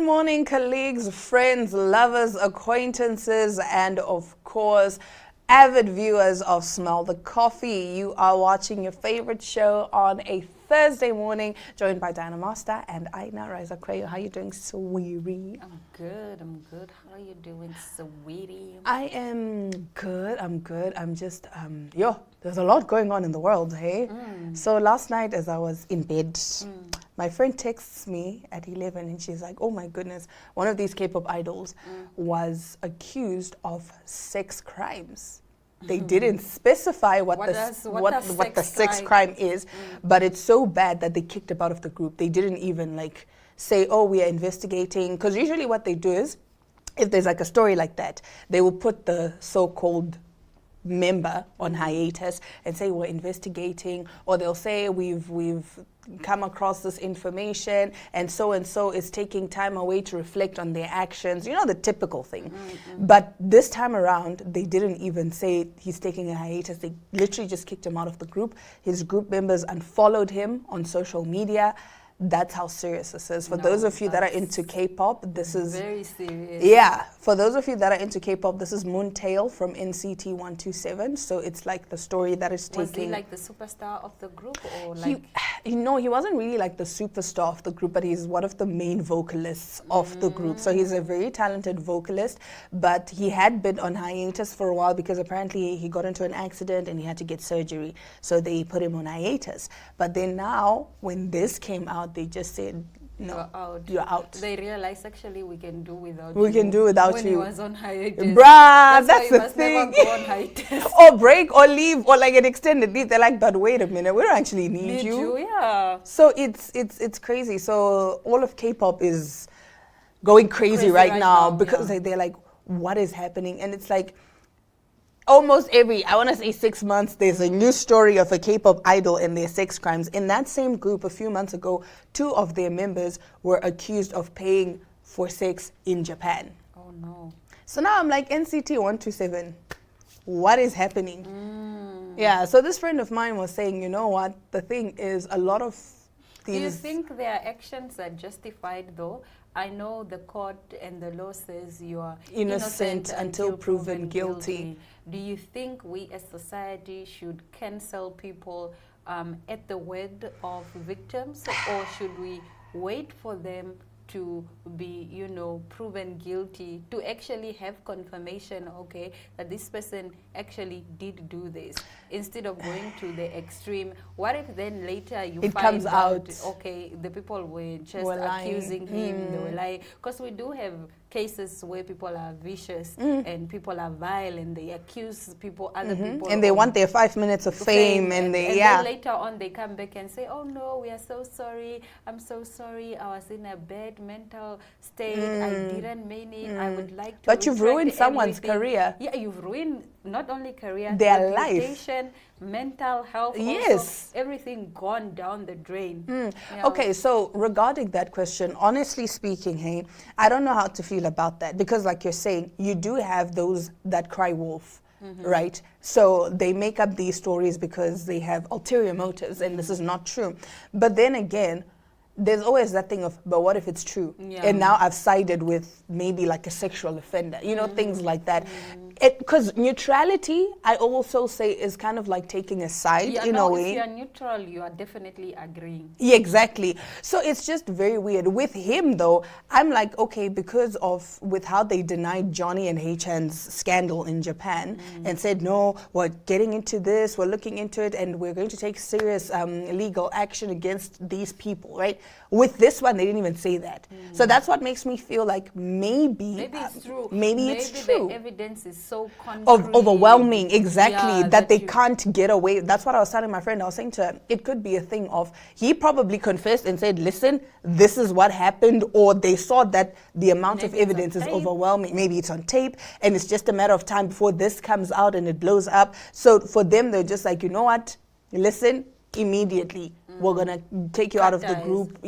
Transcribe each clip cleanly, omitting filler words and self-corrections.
morning, colleagues, friends, lovers, acquaintances, and of course, avid viewers of Smell the Coffee. You are watching your favorite show on a Thursday morning, joined by Diana Master and Aina Raisa Kwayo. How are you doing, sweetie? I'm good. How are you doing, sweetie? I am good. I'm just, there's a lot going on in the world, hey? So last night as I was in bed, my friend texts me at 11 and she's like, oh my goodness, one of these K-pop idols was accused of sex crimes. They didn't specify what the sex crime is, but it's so bad that they kicked him out of the group. They didn't even say, oh, we are investigating. Because usually what they do is, if there's a story like that, they will put the so-called member on hiatus and say we're investigating, or they'll say we've come across this information and so is taking time away to reflect on their actions, the typical thing. But this time around they didn't even say he's taking a hiatus. They literally just kicked him out of the group. His group members unfollowed him on social media. That's how serious this is. For those of you that are into K-pop, this is very serious. Yeah, for those of you that are into K-pop, this is Moontail from NCT 127. So it's like the story that is taking. Was he like the superstar of the group, or he wasn't really like the superstar of the group, but he's one of the main vocalists of the group. So he's a very talented vocalist, but he had been on hiatus for a while because apparently he got into an accident and he had to get surgery. So they put him on hiatus. But then now, when this came out, they just said, no, you're out. They realized actually we can do without you. We can do without when you. When he was on hiatus. Bruh, that's the thing. Never go on hiatus. Or break or leave or like an extended leave. They're like, but wait a minute, we don't actually need you. Yeah. So it's crazy. So all of K-pop is going crazy right now because they're like, what is happening? And it's like, almost every, I want to say 6 months, there's a new story of a K-pop idol and their sex crimes. In that same group, a few months ago, 2 of their members were accused of paying for sex in Japan. Oh no. So now I'm like, NCT 127, what is happening? Yeah, so this friend of mine was saying, you know what, the thing is a lot of these... Do you think their actions are justified though? I know the court and the law says you are innocent until proven guilty. Do you think we as society should cancel people at the word of victims, or should we wait for them to be, proven guilty, to actually have confirmation, that this person actually did do this, instead of going to the extreme? What if then later you find comes out, the people were just accusing him, they were lying? Because we do have cases where people are vicious and people are vile and they accuse other people. And they want their 5 minutes of fame and then later on they come back and say, oh no, we are so sorry, I'm so sorry, I was in a bad mental state, I didn't mean it, I would like to. But you've ruined someone's career. Yeah, you've ruined not only career, their reputation, life, mental health, yes, also, everything gone down the drain. Okay, so regarding that question, honestly speaking, hey, I don't know how to feel about that, because like you're saying, you do have those that cry wolf, right? So they make up these stories because they have ulterior motives, and this is not true. But then again, there's always that thing of, but what if it's true? And now I've sided with maybe like a sexual offender, things like that. Because neutrality, I also say, is kind of like taking a side in a way. If you're neutral, you are definitely agreeing. Yeah, exactly. So it's just very weird. With him, though, I'm like, okay, because of with how they denied Johnny and Haechan's scandal in Japan and said, no, we're getting into this, we're looking into it, and we're going to take serious legal action against these people, right? With this one, they didn't even say that. So that's what makes me feel like maybe it's true. Maybe it's true. The evidence is so concrete. Overwhelming, exactly, that they can't get away. That's what I was telling my friend. I was saying to her, it could be a thing of, he probably confessed and said, listen, this is what happened, or they saw that the amount of evidence is overwhelming. Maybe it's on tape, and it's just a matter of time before this comes out and it blows up. So for them, they're just like, you know what, listen, immediately we're gonna take you out of the group.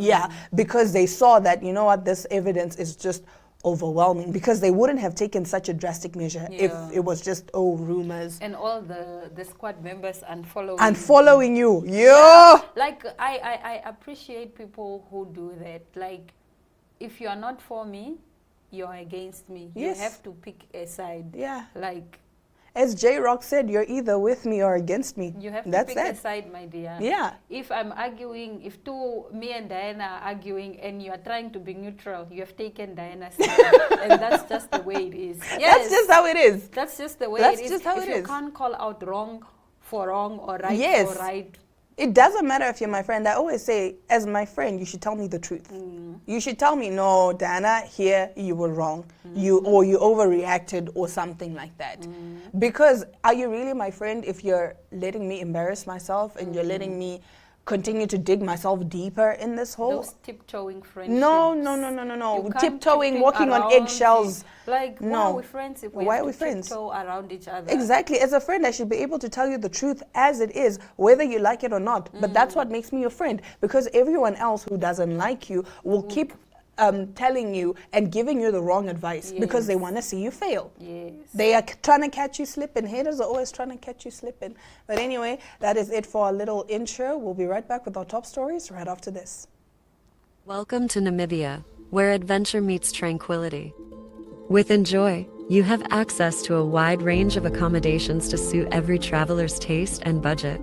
Because they saw that, you know what, this evidence is just overwhelming, because they wouldn't have taken such a drastic measure if it was just rumors. And all the squad members unfollowing you. Like I appreciate people who do that. Like, if you are not for me, you're against me. Yes. You have to pick a side. Yeah. Like, as J-Rock said, you're either with me or against me. you have to That's pick a it. side, my dear. Yeah. If I'm arguing, if me and Diana are arguing and you are trying to be neutral, you have taken Diana's side. And that's just the way it is. Yes. That's just how it is. That's just the way That's it is. just how if it you is. can't call out wrong for wrong or right Yes. for right. It doesn't matter if you're my friend. I always say, as my friend, you should tell me the truth. You should tell me, no, Diana, here you were wrong. You overreacted or something like that. Because are you really my friend if you're letting me embarrass myself and you're letting me continue to dig myself deeper in this hole? Those tiptoeing friendships. No. You can't Tiptoeing, tiptoe walking on around eggshells. it. Like, why No. are we friends if we Why have are we to friends? tiptoe around each other? Exactly. As a friend, I should be able to tell you the truth as it is, whether you like it or not. But that's what makes me your friend, because everyone else who doesn't like you will keep telling you and giving you the wrong advice because they want to see you fail. Yes. They are trying to catch you slipping. Haters are always trying to catch you slipping. But anyway, that is it for our little intro. We'll be right back with our top stories right after this. Welcome to Namibia, where adventure meets tranquility. With Enjoy, you have access to a wide range of accommodations to suit every traveler's taste and budget.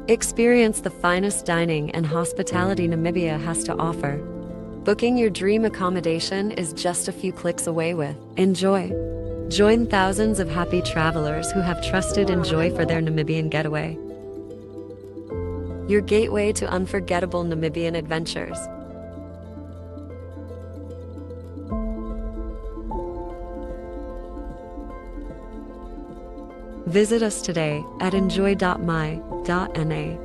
Experience the finest dining and hospitality Namibia has to offer. Booking your dream accommodation is just a few clicks away with Enjoy. Join thousands of happy travelers who have trusted Enjoy for their Namibian getaway. Your gateway to unforgettable Namibian adventures. Visit us today at enjoy.my.na.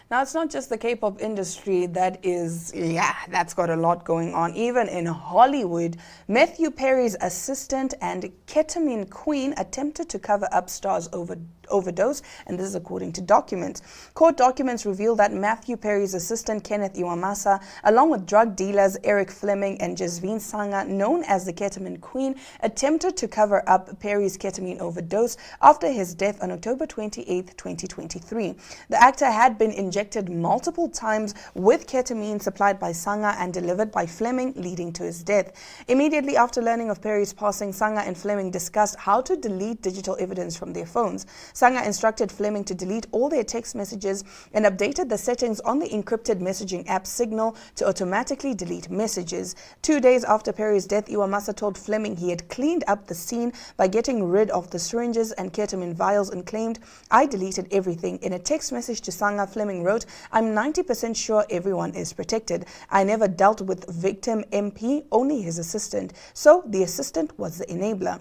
Now, it's not just the K-pop industry that's got a lot going on. Even in Hollywood, Matthew Perry's assistant and ketamine queen attempted to cover up Star's overdose, and this is according to documents. Court documents reveal that Matthew Perry's assistant, Kenneth Iwamasa, along with drug dealers Eric Fleming and Jasveen Sangha, known as the ketamine queen, attempted to cover up Perry's ketamine overdose after his death on October 28, 2023. The actor had been injected multiple times with ketamine supplied by Sangha and delivered by Fleming, leading to his death. Immediately after learning of Perry's passing, Sangha and Fleming discussed how to delete digital evidence from their phones. Sangha instructed Fleming to delete all their text messages and updated the settings on the encrypted messaging app Signal to automatically delete messages. 2 days after Perry's death, Iwamasa told Fleming he had cleaned up the scene by getting rid of the syringes and ketamine vials and claimed, "I deleted everything." In a text message to Sangha, Fleming wrote, "I'm 90% sure everyone is protected. I never dealt with victim MP, only his assistant. So the assistant was the enabler."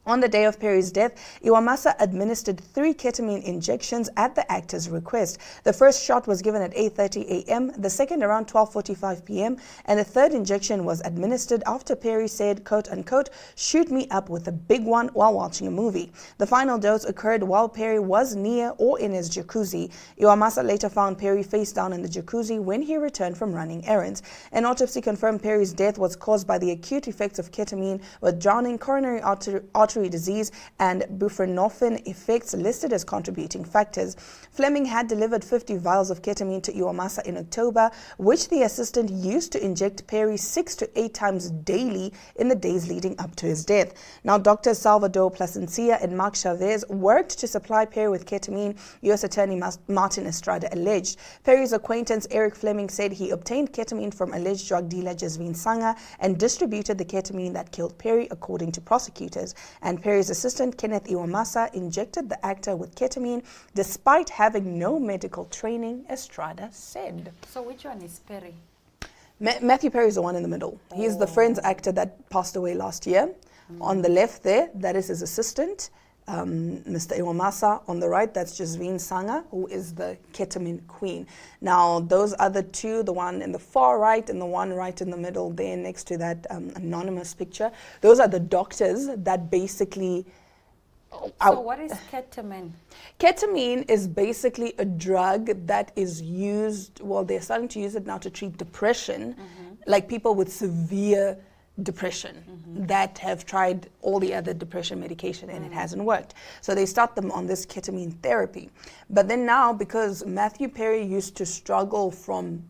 On the day of Perry's death, Iwamasa administered 3 ketamine injections at the actor's request. The first shot was given at 8:30 a.m., the second around 12:45 p.m., and the third injection was administered after Perry said, quote unquote, "Shoot me up with a big one while watching a movie." The final dose occurred while Perry was near or in his jacuzzi. Iwamasa later found Perry face down in the jacuzzi when he returned from running errands. An autopsy confirmed Perry's death was caused by the acute effects of ketamine, with drowning, coronary artery disease, and buprenorphine effects listed as contributing factors. Fleming had delivered 50 vials of ketamine to Iwamasa in October, which the assistant used to inject Perry 6 to 8 times daily in the days leading up to his death. Now, Dr. Salvador Plasencia and Mark Chavez worked to supply Perry with ketamine, U.S. Attorney Martin Estrada alleged. Perry's acquaintance Eric Fleming said he obtained ketamine from alleged drug dealer Jasveen Sangha and distributed the ketamine that killed Perry, according to prosecutors. And Perry's assistant, Kenneth Iwamasa, injected the actor with ketamine despite having no medical training, Estrada said. So which one is Perry? Matthew Perry is the one in the middle. He's the Friends actor that passed away last year. On the left there, that is his assistant, Mr. Iwamasa. On the right, that's Jasveen Sangha, who is the ketamine queen. Now, those other two, the one in the far right and the one right in the middle there next to that anonymous picture, those are the doctors that basically... So what is ketamine? Ketamine is basically a drug that is used, well, they're starting to use it now to treat depression, like people with severe depression that have tried all the other depression medication and it hasn't worked. So they start them on this ketamine therapy. But then now, because Matthew Perry used to struggle from,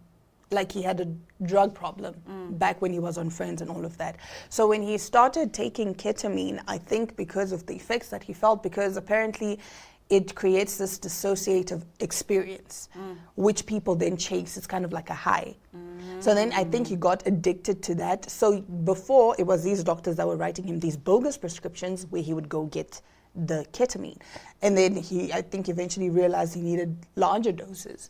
like he had a drug problem back when he was on Friends and all of that. So when he started taking ketamine, I think because of the effects that he felt, because apparently it creates this dissociative experience, which people then chase. It's kind of like a high. So then I think he got addicted to that. So before, it was these doctors that were writing him these bogus prescriptions where he would go get the ketamine. And then he, I think, eventually realized he needed larger doses.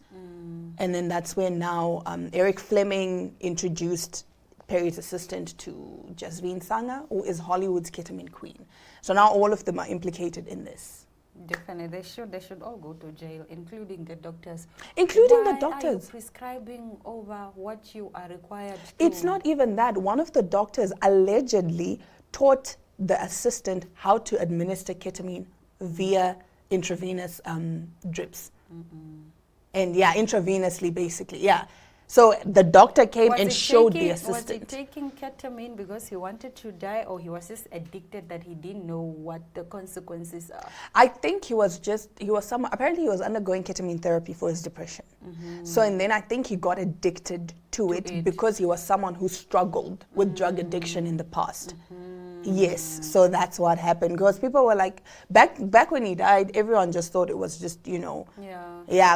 And then that's when now Eric Fleming introduced Perry's assistant to Jasveen Sangha, who is Hollywood's ketamine queen. So now all of them are implicated in this. Definitely, they should all go to jail, including the doctors. Including Why the doctors. are you prescribing over what you are required to? It's not even that. One of the doctors allegedly taught the assistant how to administer ketamine via intravenous drips. And yeah, intravenously basically, yeah. So the doctor came and showed the assistant. Was he taking ketamine because he wanted to die, or he was just addicted that he didn't know what the consequences are? I think apparently he was undergoing ketamine therapy for his depression. So, and then I think he got addicted to it because he was someone who struggled with drug addiction in the past. Yes, so that's what happened. Because people were like, back when he died, everyone just thought it was just,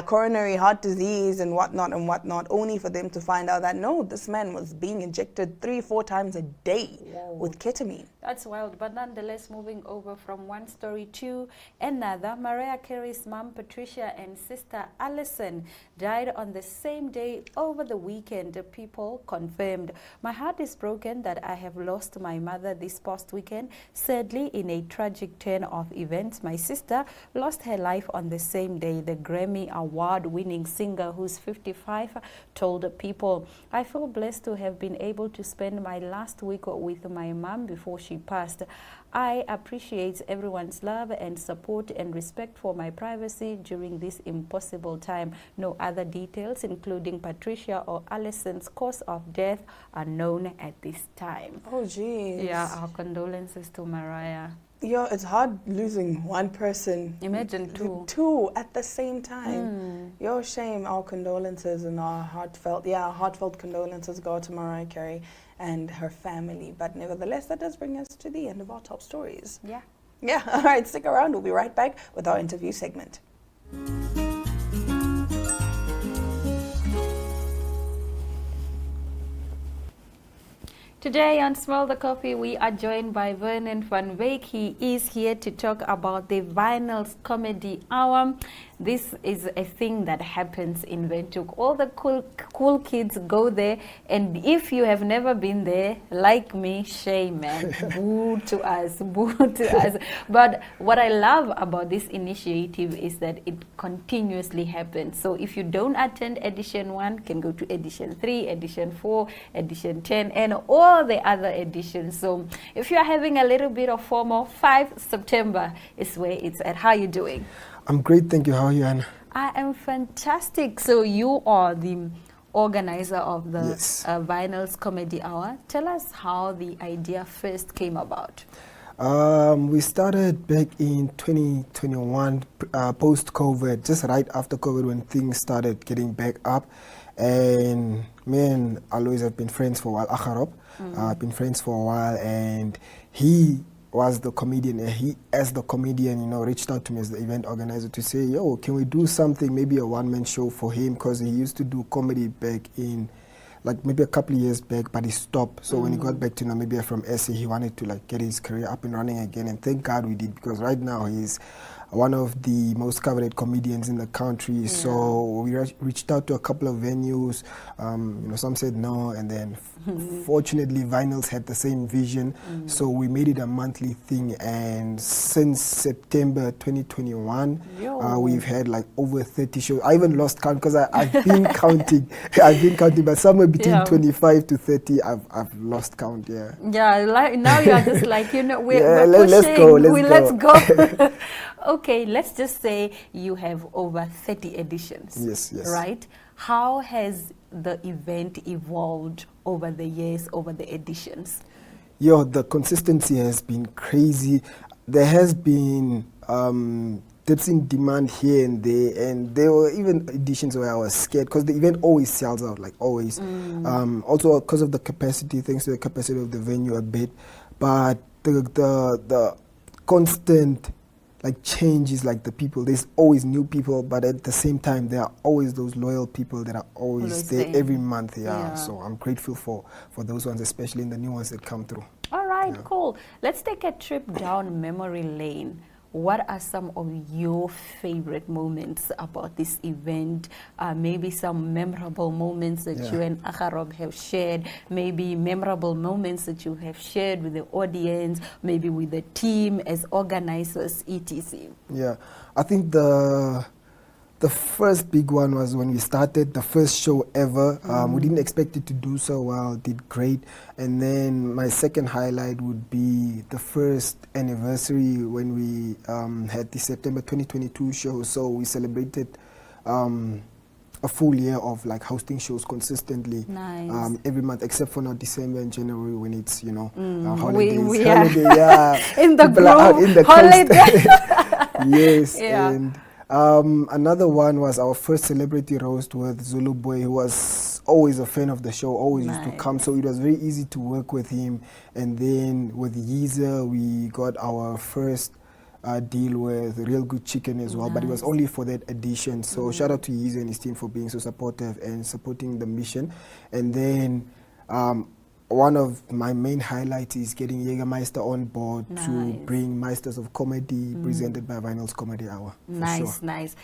coronary heart disease and whatnot, only for them to find out that no, this man was being injected 3-4 times a day with ketamine. That's wild, but nonetheless, moving over from one story to another, Mariah Carey's mom, Patricia, and sister Alison died on the same day over the weekend. People confirmed. My heart is broken that I have lost my mother this past weekend. Sadly, in a tragic turn of events, my sister lost her life on the same day. The Grammy Award-winning singer, who's 55, told People, I feel blessed to have been able to spend my last week with my mom before she passed. I appreciate everyone's love and support and respect for my privacy during this impossible time. No other details, including Patricia or Alison's cause of death, are known at this time. Oh, geez. Yeah, our condolences to Mariah. Yeah, it's hard losing one person. Imagine two. Two at the same time. Your shame, our condolences and our heartfelt condolences go to Mariah Carey and her family. But nevertheless, that does bring us to the end of our top stories. Yeah, all right, stick around. We'll be right back with our interview segment. Today on Smell the Coffee, we are joined by Vernon van Wyk. He is here to talk about the Vinyls Comedy Hour. This is a thing that happens in Windhoek. All the cool kids go there, and if you have never been there, like me, shame, man. Boo to us, boo to us. But what I love about this initiative is that it continuously happens. So if you don't attend edition 1, can go to edition 3, edition 4, edition 10, and all the other editions. So if you're having a little bit of FOMO, 5 September is where it's at. How are you doing? I'm great, thank you. How are you, Anna? I am fantastic. So you are the organizer of the Vinyls Comedy Hour. Tell us how the idea first came about. We started back in 2021, post-COVID, just right after COVID when things started getting back up. And me and Alois have been friends for a while, Acharop. I've been friends for a while, and he was the comedian, and he, as the comedian, reached out to me as the event organizer to say, yo, can we do something, maybe a one-man show for him, because he used to do comedy back in, like maybe a couple of years back, but he stopped. So when he got back to Namibia from SA, he wanted to get his career up and running again, and thank God we did, because right now he's one of the most coveted comedians in the country. Yeah. So we reached out to a couple of venues. Some said no, and then fortunately Vinyls had the same vision. So we made it a monthly thing, and since September 2021, we've had over 30 shows. I even lost count because I've been counting. I've been counting, but somewhere between 25 to 30, I've lost count. Yeah. Yeah. Now you're just we're let's go. Okay, let's just say you have over 30 editions. Yes. Right? How has the event evolved over the years, over the editions? The consistency has been crazy. There has been dips in demand here and there were even editions where I was scared because the event always sells out, like always. Also because of the capacity, thanks to the capacity of the venue a bit, but the constant like changes, like the people. There's always new people, but at the same time, there are always those loyal people that are always there every month. So I'm grateful for those ones, especially in the new ones that come through. All right, cool. Let's take a trip down memory lane. What are some of your favorite moments about this event? Maybe some memorable moments that you and Agharob have shared, maybe memorable moments that you have shared with the audience, maybe with the team as organizers, etc. Yeah, I think the first big one was when we started the first show ever. We didn't expect it to do so well, did great. And then my second highlight would be the first anniversary when we had the September 2022 show. So we celebrated a full year of like hosting shows consistently every month, except for now December and January when it's holidays. We are in the people are out in the holiday. Yes, and another one was our first celebrity roast with Zulu Boy, who was always a fan of the show, always used to come, so it was very easy to work with him. And then with Yeezer, we got our first deal with Real Good Chicken as well, but it was only for that edition. So shout out to Yeezer and his team for being so supportive and supporting the mission. And then one of my main highlights is getting Jägermeister on board to bring Meisters of Comedy presented by Vinyl's Comedy Hour. Nice.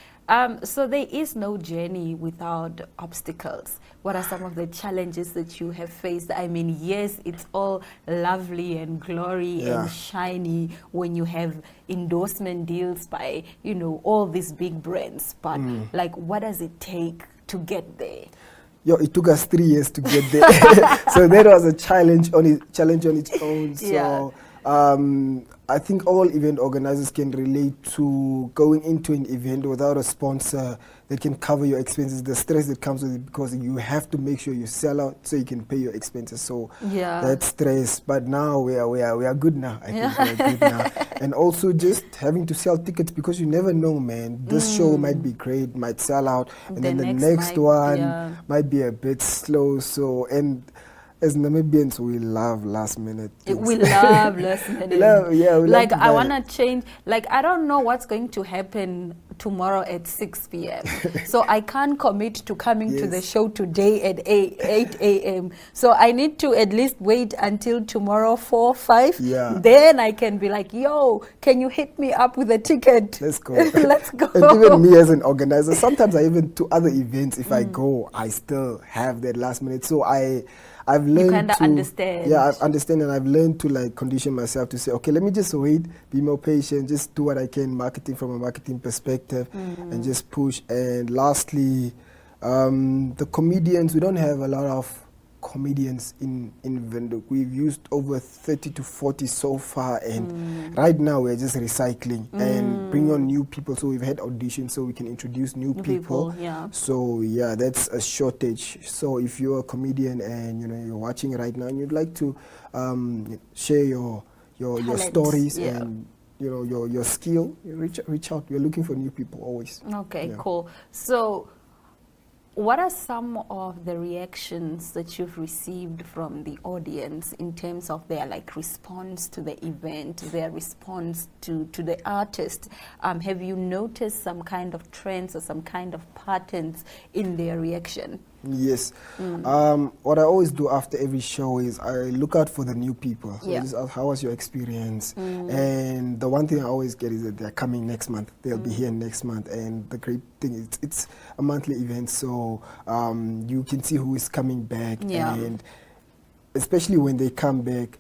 So there is no journey without obstacles. What are some of the challenges that you have faced? I mean, yes, it's all lovely and glory and shiny when you have endorsement deals by, all these big brands. But like, what does it take to get there? It took us 3 years to get there. So that was a challenge on its own. So I think all event organizers can relate to going into an event without a sponsor that can cover your expenses, the stress that comes with it, because you have to make sure you sell out so you can pay your expenses. So that's stress. But now we are good now. I think we are good now. And also just having to sell tickets, because you never know, man. This show might be great, might sell out, and then the next one might be a bit slow. So, and as Namibians, we love last minute things. We love last minute. we love I want to change. Like, I don't know what's going to happen tomorrow at 6 p.m. So I can't commit to coming to the show today at 8 a.m. So I need to at least wait until tomorrow 4, 5. Then I can be like, yo, can you hit me up with a ticket? Let's go. Let's go. And even me as an organizer, sometimes I even to other events, if I go, I still have that last minute. So I've learned to understand. Yeah, I understand, and I've learned to like condition myself to say, okay, let me just wait, be more patient, just do what I can, marketing from a marketing perspective, and just push. And lastly, the comedians, we don't have a lot of comedians in Windhoek. We've used over 30 to 40 so far, and right now we're just recycling and bringing on new people. So we've had auditions so we can introduce new people. So that's a shortage. So if you're a comedian and you're watching right now and you'd like to share your stories and your skill, reach out. We're looking for new people always. Okay, cool. So what are some of the reactions that you've received from the audience in terms of their response to the event, their response to the artist? Have you noticed some kind of trends or some kind of patterns in their reaction? Yes. What I always do after every show is I look out for the new people. So I just ask, how was your experience? And the one thing I always get is that they're coming next month. They'll be here next month. And the great thing is it's a monthly event, so you can see who is coming back. And especially when they come back,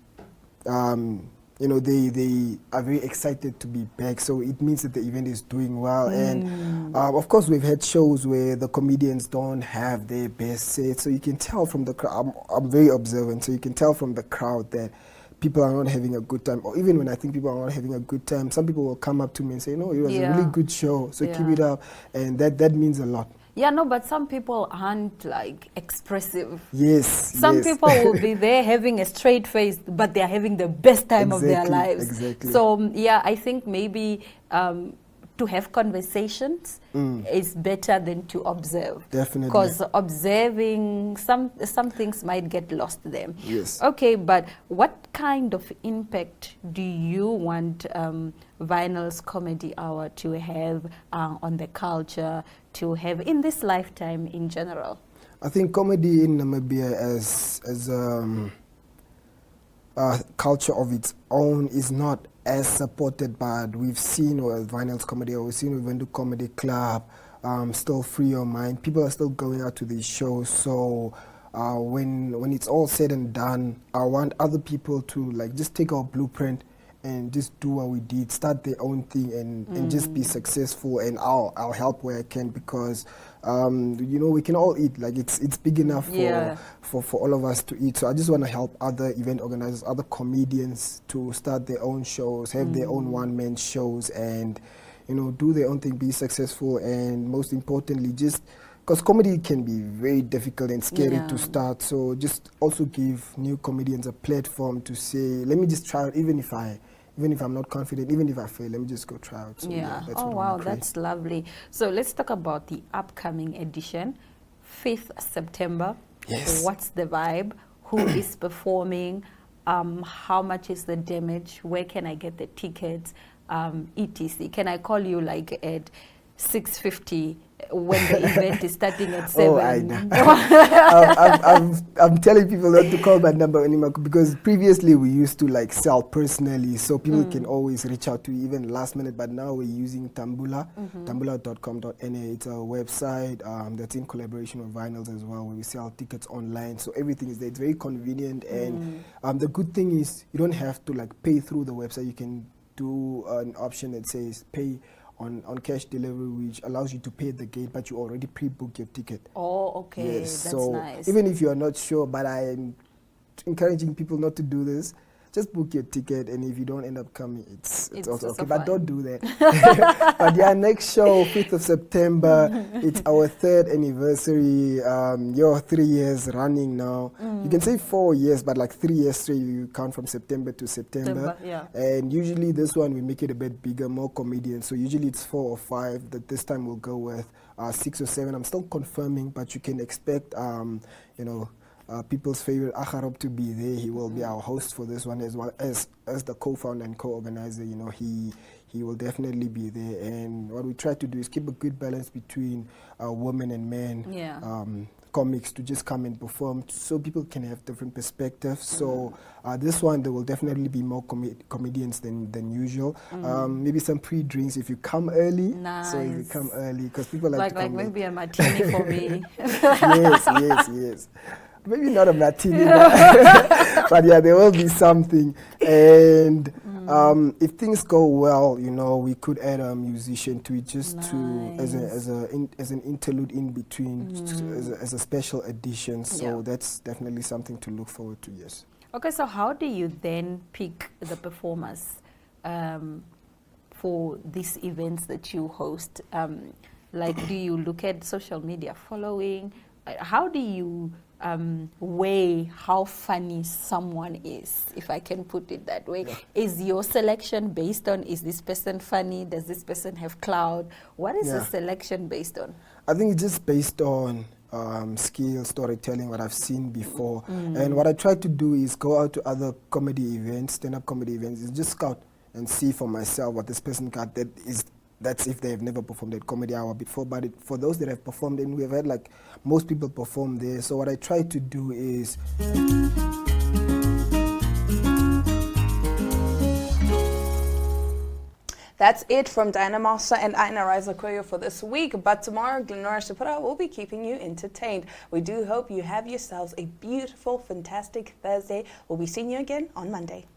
they are very excited to be back, so it means that the event is doing well. And of course, we've had shows where the comedians don't have their best set, so you can tell from the crowd. I'm very observant, so you can tell from the crowd that people are not having a good time. Or even when I think people are not having a good time, some people will come up to me and say, no, it was a really good show, so keep it up. And that means a lot. Yeah, no, but some people aren't like expressive. Yes. Some people will be there having a straight face, but they're having the best time of their lives. Exactly. So yeah, I think maybe to have conversations is better than to observe. Definitely. Because observing, some things might get lost there. Yes. Okay, but what kind of impact do you want Vinyl's Comedy Hour to have on the culture, to have in this lifetime in general? I think comedy in Namibia as a culture of its own is not as supported, but we've seen with Vinyl's Comedy Hour, we've seen with Vendu Comedy Club, still Free Your Mind. People are still going out to these shows. So when it's all said and done, I want other people to like just take our blueprint and just do what we did, start their own thing and just be successful, and I'll help where I can, because you know, we can all eat, like it's big enough for all of us to eat. So I just want to help other event organizers, other comedians to start their own shows, have their own one-man shows, and you know, do their own thing, be successful, and most importantly, just because comedy can be very difficult and scary to start, so just also give new comedians a platform to say, let me just try it, even if I'm not confident, even if I fail, let me just go try it. So, that's oh what wow, that's lovely. So let's talk about the upcoming edition, 5th September. Yes. What's the vibe? Who is performing? How much is the damage? Where can I get the tickets? etc. Can I call you like at 6:50 when the event is starting at 7? Oh, I know. I'm telling people not to call my number anymore, because previously we used to like sell personally, so people can always reach out to you even last minute, but now we're using Tambula, tambula.com.na. It's a website that's in collaboration with Vinyls as well, where we sell tickets online, so everything is there. It's very convenient, and the good thing is you don't have to like pay through the website. You can do an option that says pay on cash delivery, which allows you to pay at the gate, but you already pre-book your ticket. Oh, okay. Yes, that's so nice. even if you are not sure, but I'm encouraging people not to do this, just book your ticket, and if you don't end up coming, it's also okay, but don't do that. But yeah, next show, 5th of September, it's our 3rd anniversary, 3 years running now. You can say 4 years, but like 3 years straight, you count from September to September. And usually this one, we make it a bit bigger, more comedians, so usually it's 4 or 5, that this time we'll go with 6 or 7. I'm still confirming, but you can expect, you know, people's favorite Akharop to be there. He will be our host for this one, as well as the co-founder and co-organizer. You know, he will definitely be there. And what we try to do is keep a good balance between women and men. Comics to just come and perform, so people can have different perspectives. So this one, there will definitely be more comedians than usual. Maybe some pre-drinks if you come early. Nice. So if you come early, because people like to come maybe a martini for me. yes. Maybe not a martini, but yeah, there will be something. And if things go well, you know, we could add a musician to it, just to as an interlude in between, as a special addition. So that's definitely something to look forward to. Yes. Okay, so how do you then pick the performers for these events that you host? Like, do you look at social media following? How do you weigh how funny someone is, if I can put it that way? Is your selection based on, is this person funny? Does this person have clout? What is the selection based on? I think it's just based on skill, storytelling, what I've seen before. And what I try to do is go out to other comedy events, stand-up comedy events, and just scout and see for myself what this person got that's if they have never performed at Comedy Hour before. But for those that have performed, and we have had like most people perform there. So what I try to do is That's it from Dynamaster and Aina Riza Koyo for this week. But tomorrow, Glenora Shapura will be keeping you entertained. We do hope you have yourselves a beautiful, fantastic Thursday. We'll be seeing you again on Monday.